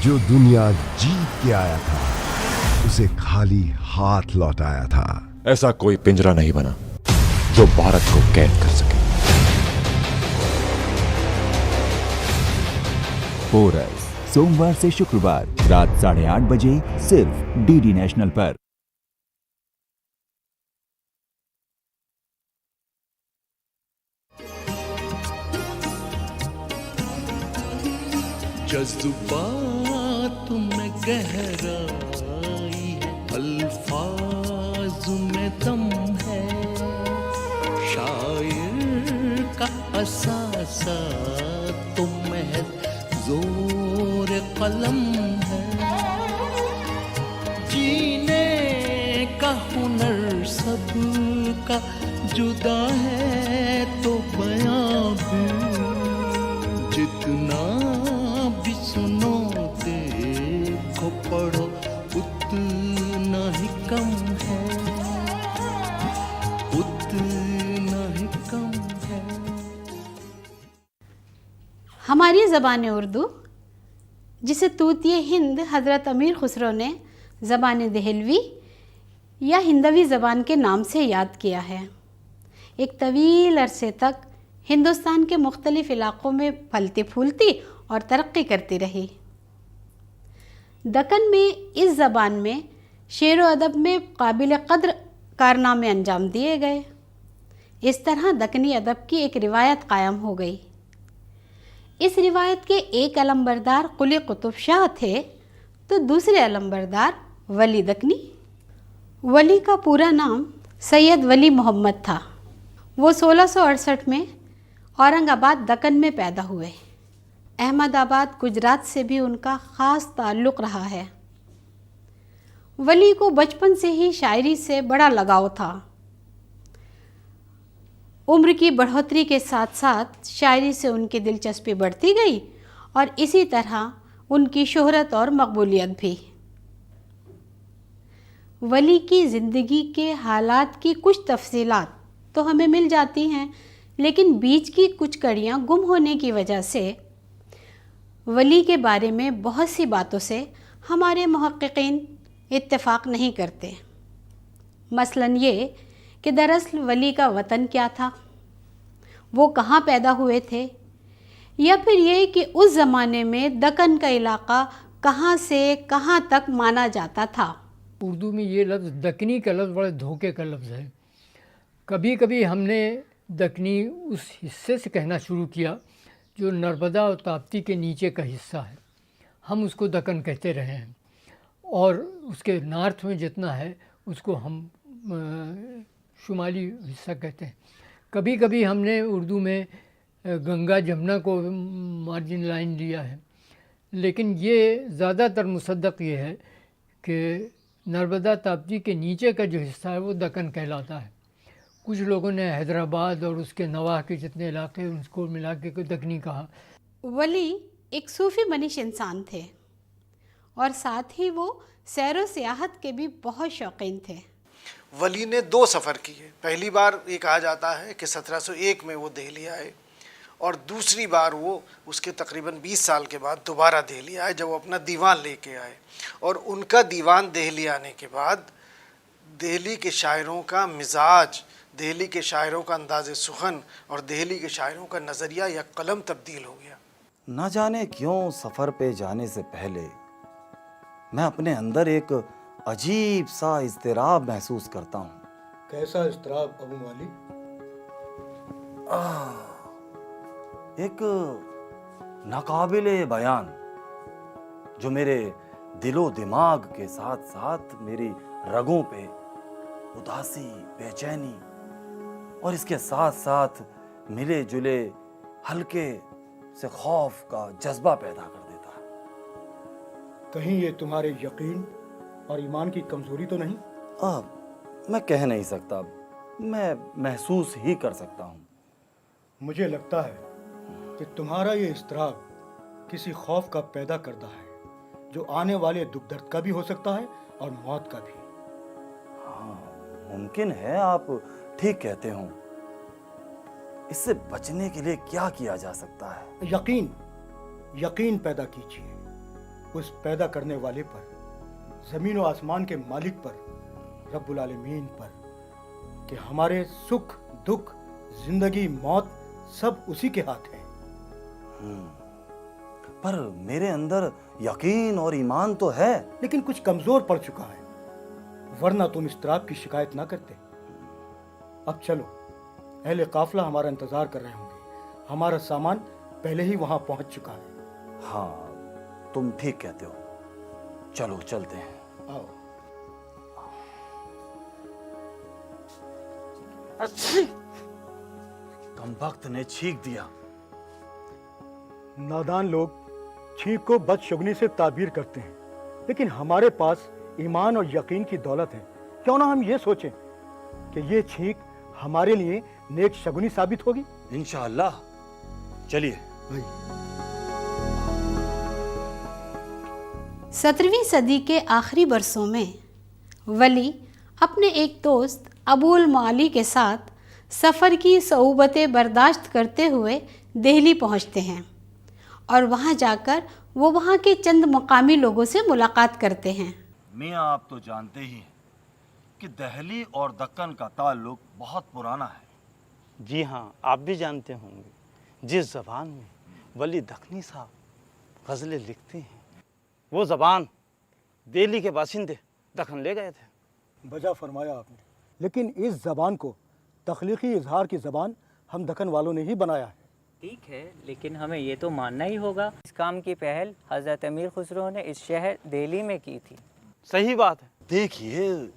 जो दुनिया जीत के आया था उसे खाली हाथ लौट आया था। ऐसा कोई पिंजरा नहीं बना जो भारत को कैद कर सके। पोरस सोमवार से शुक्रवार रात 8:30 बजे सिर्फ डीडी नेशनल पर। जज्बात में गहराई है, अल्फाज में दम है, शायर का असासा तो महज जोर कलम है, जीने का हुनर सबका जुदा है तो बयां भी जितना भी सुनो देखो पढ़ो उतना ही कम है, उतना ही कम है। हमारी ज़बान उर्दू, जिसे तूतिए हिंद हज़रत अमीर खुसरो ने ज़बान दहलवी या हिंदवी ज़बान के नाम से याद किया है, एक तवील अरसे तक हिंदुस्तान के मुख्तलिफ़ इलाक़ों में फलती फूलती और तरक्की करती रही। दक्कन में इस ज़बान में शेर व अदब में काबिल क़द्र कारनामे अंजाम दिए गए। इस तरह दक्कनी अदब की एक रिवायत कायम हो गई। इस रिवायत के एक अलंबरदार कुली कुतुब शाह थे तो दूसरे अलंबरदार वली दक्कनी। वली का पूरा नाम सैयद वली मोहम्मद था। वो 1668 में औरंगाबाद दक्कन में पैदा हुए। अहमदाबाद गुजरात से भी उनका ख़ास ताल्लुक़ रहा है। वली को बचपन से ही शायरी से बड़ा लगाव था। उम्र की बढ़ोतरी के साथ साथ शायरी से उनकी दिलचस्पी बढ़ती गई और इसी तरह उनकी शोहरत और मकबूलियत भी। वली की ज़िंदगी के हालात की कुछ तफसीलात तो हमें मिल जाती हैं, लेकिन बीच की कुछ कड़ियाँ गुम होने की वजह से वली के बारे में बहुत सी बातों से हमारे मुहक्किकीन इत्तेफाक नहीं करते। मसलन ये कि दरअसल वली का वतन क्या था, वो कहाँ पैदा हुए थे, या फिर ये कि उस ज़माने में दक्कन का इलाक़ा कहाँ से कहाँ तक माना जाता था। उर्दू में ये लफ्ज़ दक्कनी का लफ्ज़ बड़ा धोखे का लफ्ज़ है। कभी कभी हमने दक्कनी उस हिस्से से कहना शुरू किया जो नर्मदा और ताप्ती के नीचे का हिस्सा है, हम उसको दक्कन कहते रहे हैं, और उसके नॉर्थ में जितना है उसको हम शुमाली हिस्सा कहते हैं। कभी कभी हमने उर्दू में गंगा जमुना को मार्जिन लाइन लिया है, लेकिन ये ज़्यादातर मुसद्दक़ ये है कि नर्मदा ताप्ती के नीचे का जो हिस्सा है वो दक्कन कहलाता है। कुछ लोगों ने हैदराबाद और उसके नवाह के जितने इलाके उनको मिला के दक्कनी कहा। वली एक सूफ़ी मनीष इंसान थे और साथ ही वो सैर व सियाहत के भी बहुत शौकीन थे। वली ने 2 सफ़र किए। पहली बार ये कहा जाता है कि 1701 में वो दिल्ली आए, और दूसरी बार वो उसके तकरीबन 20 साल के बाद दोबारा दिल्ली आए जब वो अपना दीवान लेके आए। और उनका दीवान दिल्ली आने के बाद दिल्ली के शायरों का मिजाज, दिल्ली के शायरों का अंदाज़ सुखन और दिल्ली के शायरों का नज़रिया या कलम तब्दील हो गया। न जाने क्यों सफ़र पे जाने से पहले मैं अपने अंदर एक अजीब सा इज़्तिराब महसूस करता हूँ। कैसा इज़्तिराब अबू वाली? एक नाकाबिले बयान जो मेरे दिलो दिमाग के साथ साथ मेरी रगों पे उदासी, बेचैनी और इसके साथ साथ मिले जुले हल्के से खौफ का जज्बा पैदा कर देता है। कहीं ये तुम्हारे यकीन और ईमान की कमजोरी तो नहीं? मैं कह नहीं सकता, मैं महसूस ही कर सकता हूँ। मुझे लगता है कि तुम्हारा ये इज़्तिराब किसी खौफ का पैदा करता है जो आने वाले दुख दर्द का भी हो सकता है और मौत का भी। हाँ, मुमकिन है, आप ठीक कहते हो। इससे बचने के लिए क्या किया जा सकता है? यकीन, यकीन पैदा कीजिए उस पैदा करने वाले पर, ज़मीन और आसमान के मालिक पर, रब्बुल आलमीन पर, कि हमारे सुख दुख, जिंदगी मौत सब उसी के हाथ है। पर मेरे अंदर यकीन और ईमान तो है, लेकिन कुछ कमजोर पड़ चुका है, वरना तुम इस्तिराब की शिकायत ना करते। अब चलो, अहले काफिला हमारा इंतजार कर रहे होंगे, हमारा सामान पहले ही वहां पहुंच चुका है। हाँ तुम ठीक कहते हो, चलो चलते हैं। आओ। कम वक्त ने छींक दिया। नादान लोग छींक को बदशगुनी से ताबीर करते हैं, लेकिन हमारे पास ईमान और यकीन की दौलत है। क्यों ना हम ये सोचें कि ये छींक हमारे लिए नेक शगुनी साबित होगी। इंशाअल्लाह। चलिए। 17वीं सदी के आखिरी बरसों में वली अपने एक दोस्त अबुल माली के साथ सफ़र की सऊबतें बर्दाश्त करते हुए दिल्ली पहुंचते हैं और वहां जाकर वो वहां के चंद मकामी लोगों से मुलाकात करते हैं। मियाँ, आप तो जानते ही हैं कि दिल्ली और दक्कन का ताल्लुक बहुत पुराना है। जी हाँ, आप भी जानते होंगे जिस ज़बान में वली दखनी साहब गज़लें लिखते हैं, वो ज़बान दिल्ली के बाशिंदे दखन ले गए थे। बजा फरमाया आपने, लेकिन इस ज़बान को तख्लीकी इजहार की ज़बान हम दक्कन वालों ने ही बनाया है। ठीक है, लेकिन हमें ये तो मानना ही होगा इस काम की पहल हज़रत अमीर खुसरो ने इस शहर दिल्ली में की थी। सही बात है। देखिए,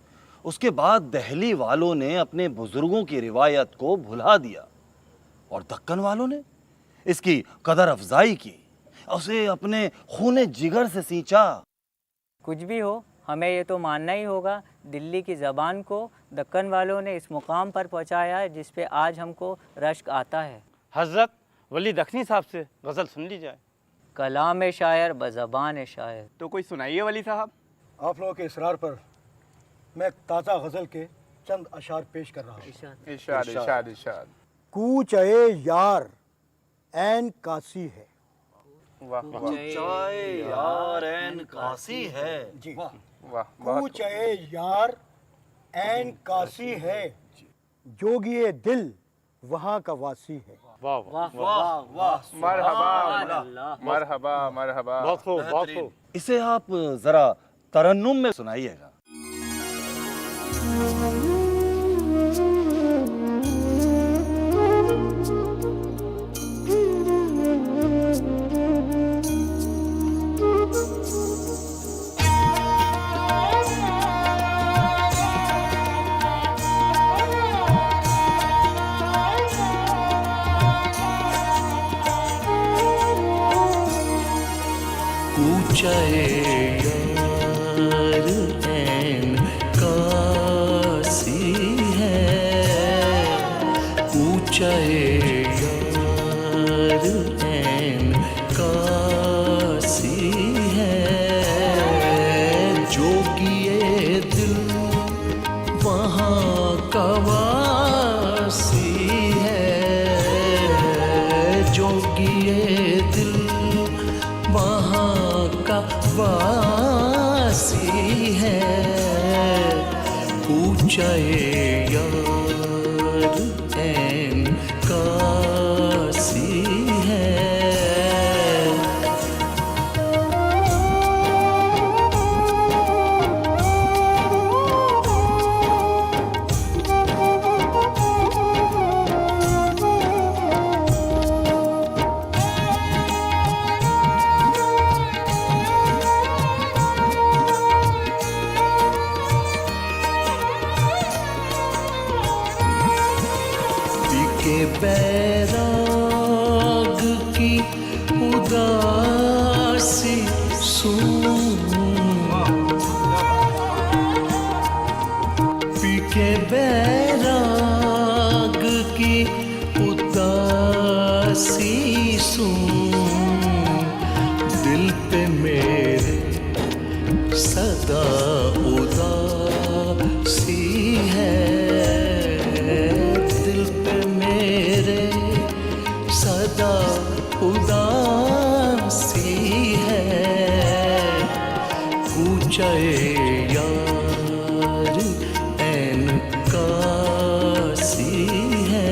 उसके बाद दिल्ली वालों ने अपने बुजुर्गों की रिवायत को भुला दिया और दक्कन वालों ने इसकी कदर अफजाई की, उसे अपने खूने जिगर से सींचा। कुछ भी हो, हमें ये तो मानना ही होगा दिल्ली की ज़बान को दक्कन वालों ने इस मुकाम पर पहुंचाया है जिस पे आज हमको रश्क आता है। हज़रत वली दखनी साहब से गज़ल सुन ली जाए। कलाम शायर बज़बान शायर। तो कोई सुनाइए वली साहब। आप लोगों के इसरार पर मैं एक ताज़ा गज़ल के चंद अशार पेश कर रहा हूँ। इरशाद इरशाद इरशाद। कूच ए यार ऐन कासी है। चाहे यार ऐन कासी है। जी, वाह, कूच ए यार ऐन कासी है, जोगिए दिल वहाँ का वासी है। वाह वाह वाह वाह, मरहबा मरहबा मरहबा। बहुत खूब, बहुत खूब। इसे आप जरा तरन्नुम में सुनाइएगा। पूछे यार ऐन कासी है, पूछे यार ऐन कासी है, जोगिए दिल वहाँ का वासी है, जोगिए दिल वहाँ का वासी है, पूछे यार ऐन कासी है। के बैराग की उदासी पी के बैराग की उदासी दिल पे मेरे सदा उदासी है, सदा उदासी है, पूछे यार ऐन कासी है।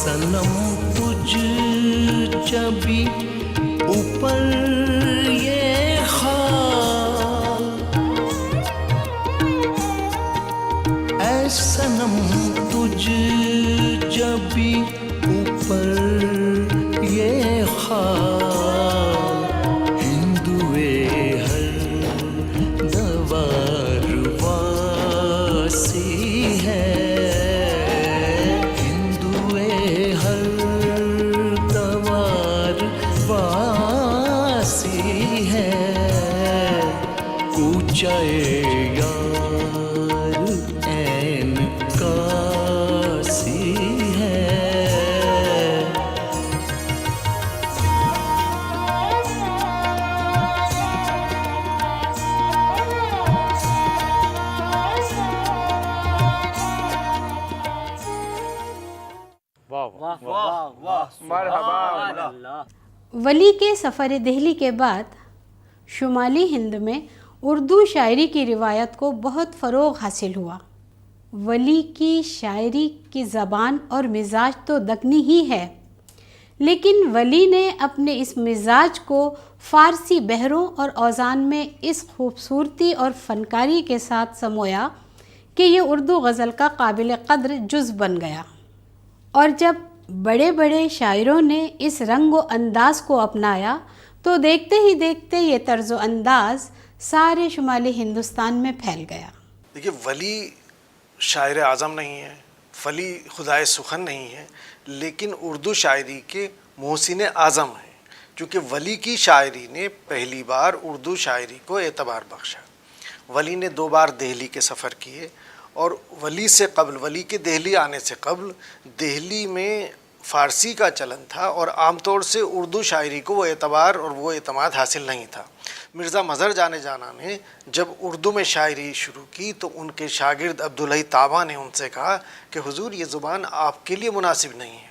सनम तुझ जबी ऊपर ये खाल, ऐ सनम तुझ जबी ऊपर ये खाल, हिंदुए हर दवार वासी है। पूछे यार ऐन कासी है। वली के सफ़र दिल्ली के बाद शुमाली हिंद में उर्दू शायरी की रिवायत को बहुत फ़रोग़ हासिल हुआ। वली की शायरी की ज़बान और मिजाज तो दक्नी ही है, लेकिन वली ने अपने इस मिजाज को फ़ारसी बहरों और औज़ान में इस खूबसूरती और फ़नकारी के साथ समोया कि ये उर्दू गज़ल का काबिल क़द्र जुज़ बन गया। और जब बड़े बड़े शायरों ने इस रंग व अंदाज़ को अपनाया तो देखते ही देखते ये तर्ज़ व अंदाज़ सारे शुमाली हिंदुस्तान में फैल गया। देखिए, वली शायर आज़म नहीं है, वली खुदाए सुखन नहीं है, लेकिन उर्दू शायरी के मोहसिन आज़म है, क्योंकि वली की शायरी ने पहली बार उर्दू शायरी को एतबार बख्शा। वली ने 2 बार दिल्ली के सफ़र किए और वली से कबल, वली के दिल्ली आने से कबल दिल्ली में फ़ारसी का चलन था और आमतौर से उर्दू शायरी को वो एतबार और वो एतमाद हासिल नहीं था। मिर्ज़ा मज़हर जाने जाना ने जब उर्दू में शायरी शुरू की तो उनके शागिर्द अब्दुल्लाह ताबा ने उनसे कहा कि हुजूर, ये ज़ुबान आपके लिए मुनासिब नहीं है।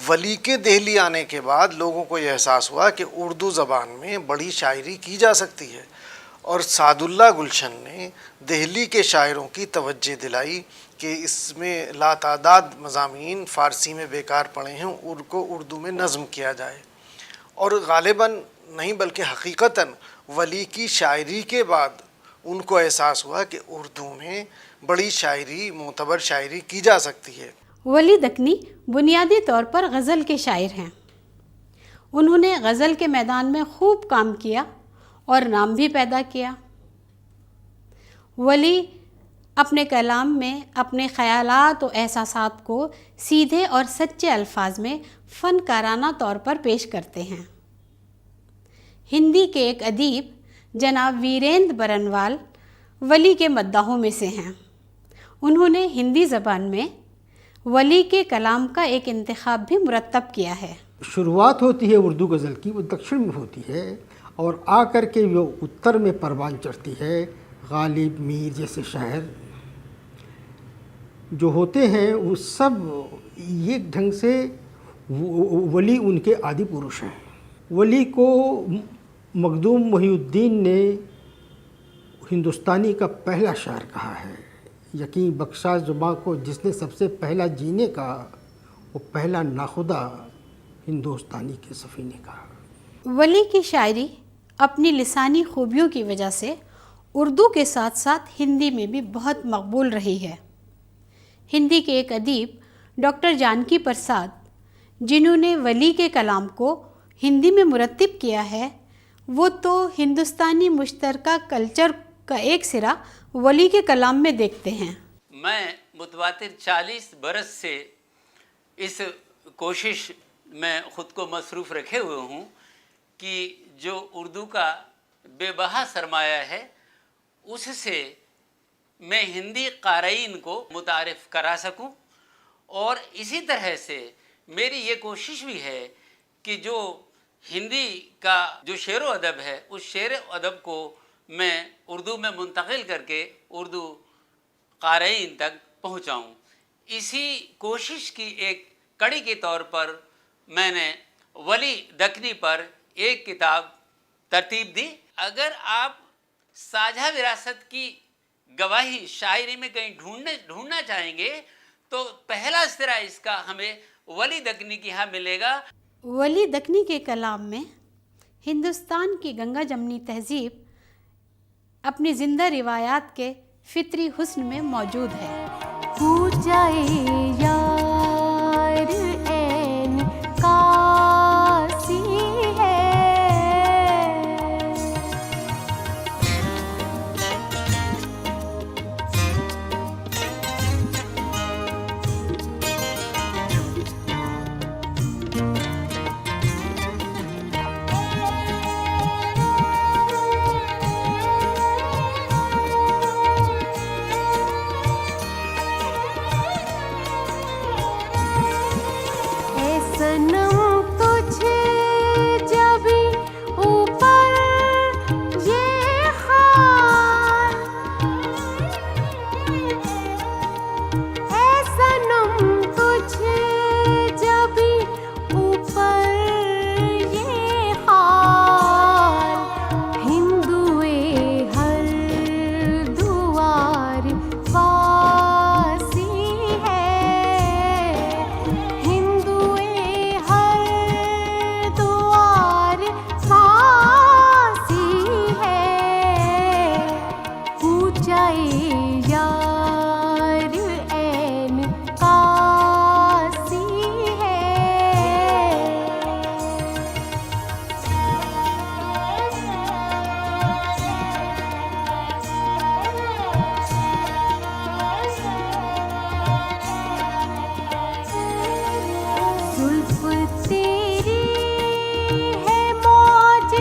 वली के दिल्ली आने के बाद लोगों को यह एहसास हुआ कि उर्दू ज़बान में बड़ी शायरी की जा सकती है और सादुल्लाह गुलशन ने दिल्ली के शायरों की तवज्जो दिलाई कि इसमें लातादाद मज़ामीन फ़ारसी में बेकार पड़े हैं, उनको उर्दू में नज़्म किया जाए। और ग़ालिबन नहीं बल्कि हकीकतन वली की शायरी के बाद उनको एहसास हुआ कि उर्दू में बड़ी शायरी, मोतबर शायरी की जा सकती है। वली दक्नी बुनियादी तौर पर गज़ल के शायर हैं। उन्होंने गज़ल के मैदान में खूब काम किया और नाम भी पैदा किया। वली अपने कलाम में अपने ख़यालात और एहसासात को सीधे और सच्चे अल्फाज में फ़नकाराना तौर पर पेश करते हैं। हिंदी के एक अदीब जनाब वीरेंद्र बरनवाल वली के मद्दाहों में से हैं। उन्होंने हिंदी ज़बान में वली के कलाम का एक इंतखाब भी मुरत्तब किया है। शुरुआत होती है उर्दू गज़ल की, वो दक्षिण में होती है और आकर के वो उत्तर में परवान चढ़ती है। गालिब, मीर जैसे शायर जो होते हैं वो सब एक ढंग से वली उनके आदि पुरुष हैं। वली को मखदूम मोहिउद्दीन ने हिंदुस्तानी का पहला शायर कहा है। यकीन बख्शा ज़ुबां को जिसने सबसे पहला जीने का, वो पहला नाखुदा हिंदुस्तानी के सफ़ीने का। वली की शायरी अपनी लिसानी खूबियों की वजह से उर्दू के साथ साथ हिंदी में भी बहुत मकबूल रही है। हिंदी के एक अदीब डॉक्टर जानकी प्रसाद, जिन्होंने वली के कलाम को हिंदी में मुरत्तिब किया है, वो तो हिंदुस्तानी मुश्तरका कल्चर का एक सिरा वली के कलाम में देखते हैं। मैं मुतवातिर 40 बरस से इस कोशिश में ख़ुद को मसरूफ़ रखे हुए हूँ कि जो उर्दू का बेबहा सरमाया है उससे मैं हिंदी क़ारीन को मुतारिफ़ करा सकूं। और इसी तरह से मेरी ये कोशिश भी है कि जो हिंदी का जो शेर व अदब है उस शेर व अदब को मैं उर्दू में मुंतकिल करके उर्दू क़ारीन तक पहुँचाऊँ। इसी कोशिश की एक कड़ी के तौर पर मैंने वली दक्कनी पर एक किताब तरतीब दी। अगर आप साझा विरासत की गवाही शायरी में कहीं ढूंढना चाहेंगे तो पहला सिरा इसका हमें वली दक्कनी की यहाँ मिलेगा। वली दक्कनी के कलाम में हिंदुस्तान की गंगा जमनी तहजीब अपनी ज़िंदा रिवायात के फितरी हुस्न में मौजूद है। पूजाए यार ऐन कासी है, सनम तुझे जब ऊपर ये हाल, ऐ सनम तुझे जब ऊपर ये हाल, हिंदुए हर दुआर वासी है, यार ऐन कासी है। जुल्फ तेरी है मौज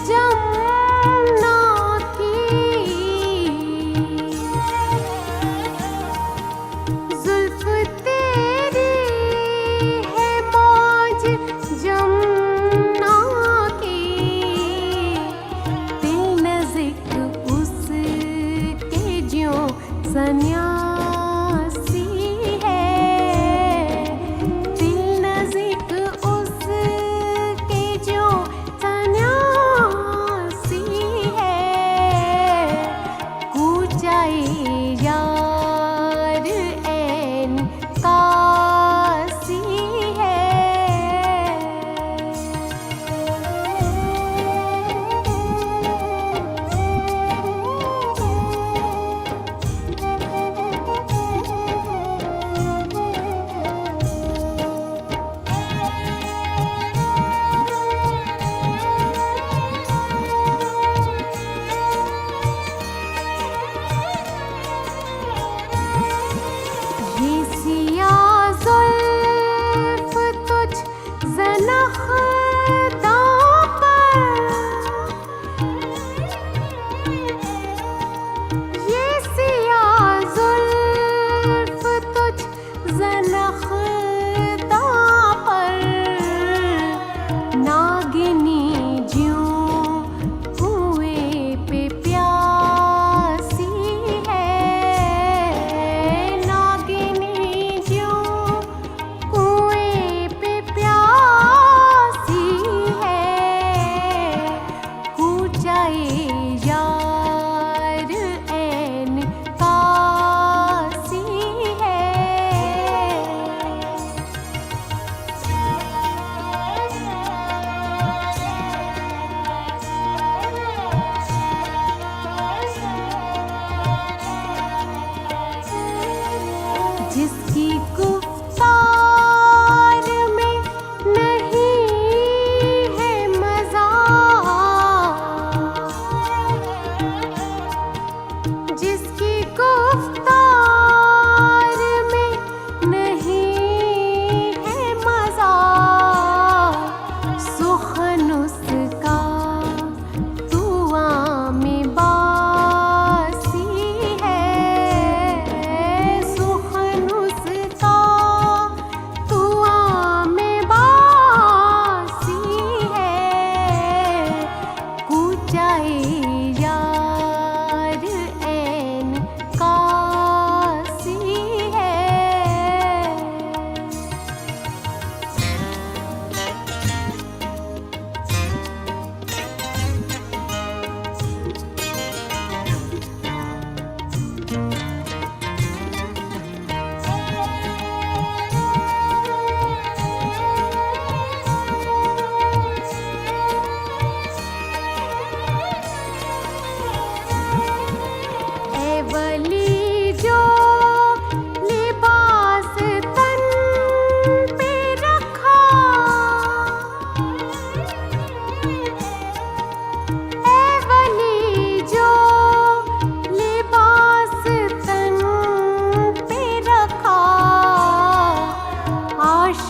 जमुना की, जुल्फ तेरी है मौज जमुना की, दिल नज़ीक उसके ज्यों सन्यासी है, दिल नज़ीक उसके ज्यों सन्यासी है, पूजाए यार ऐन कासी है। ये सिया ज़ुल्फ़ तुझ ज़नख़दां पर, ये सिया ज़ुल्फ़ तुझ ज़नख़दां पर, नागिनी ज्यों कुएं पे प्यासी है, कुएं पे प्यासी है, पूजाए यार ऐन कासी है। जिसकी गुफ्तार में नहीं है मज़ा, जिसकी गुफ्तार में नहीं है मज़ा, सुख़न उसका दुआ में बासी है,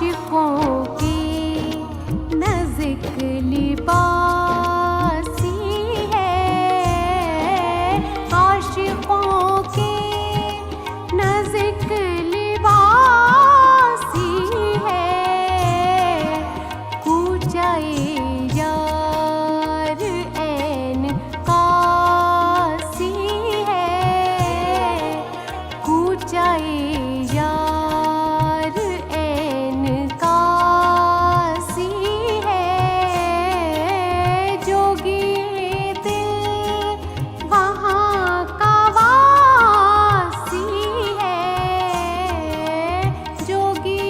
आशिकों की नज़िक लिबासी है, आशिकों की नज़िक लिबासी है, कूचाए यार ऐन कासी है, कूचाए यार ऐन कासी है, जोगी दिल वहाँ का वासी है, जोगी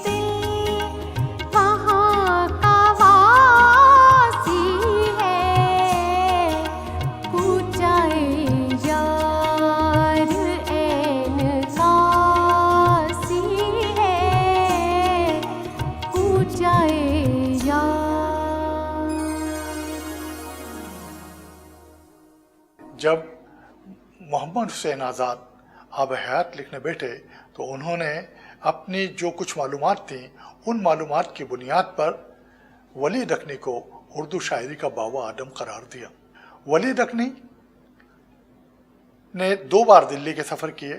दिल वहाँ का वासी है, पूछाए यार ऐन कासी है, पूछाए यार। जब मोहम्मद हुसैन आज़ाद आब हयात लिखने बैठे तो उन्होंने अपनी जो कुछ मालूमात थी उन मालूमात की बुनियाद पर वली दक्कनी को उर्दू शायरी का बावा आदम करार दिया। वली दक्कनी ने 2 बार दिल्ली के सफ़र किए।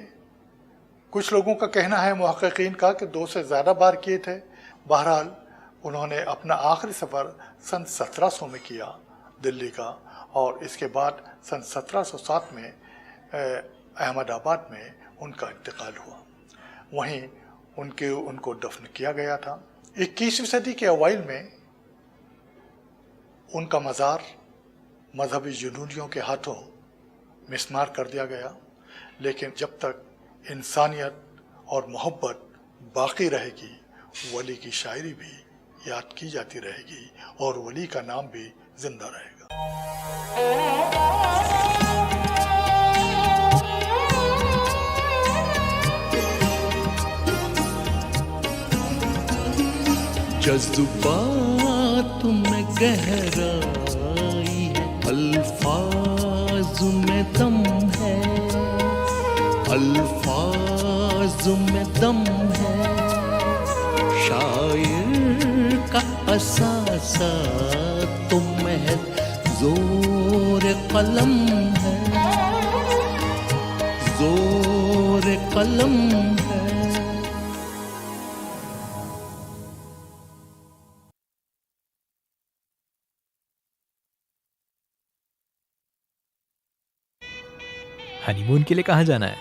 कुछ लोगों का कहना है मुहक्किकीन का कि 2 से ज़्यादा बार किए थे। बहरहाल उन्होंने अपना आखिरी सफ़र सन 1700 में किया दिल्ली का, और इसके बाद सन 1707 में अहमदाबाद में उनका इंतकाल हुआ। वहीं उनको दफन किया गया था। 21वीं सदी के अवाइल में उनका मज़ार मजहबी जुनूनियों के हाथों मिस्मार कर दिया गया, लेकिन जब तक इंसानियत और मोहब्बत बाकी रहेगी वली की शायरी भी याद की जाती रहेगी और वली का नाम भी जिंदा रहेगा। जज्बात में गहराई है, अल्फाज में दम है, अल्फाज में दम है, शायर का असासा तो महज जोर कलम है, जोर कलम है। हनीमून के लिए कहाँ जाना है?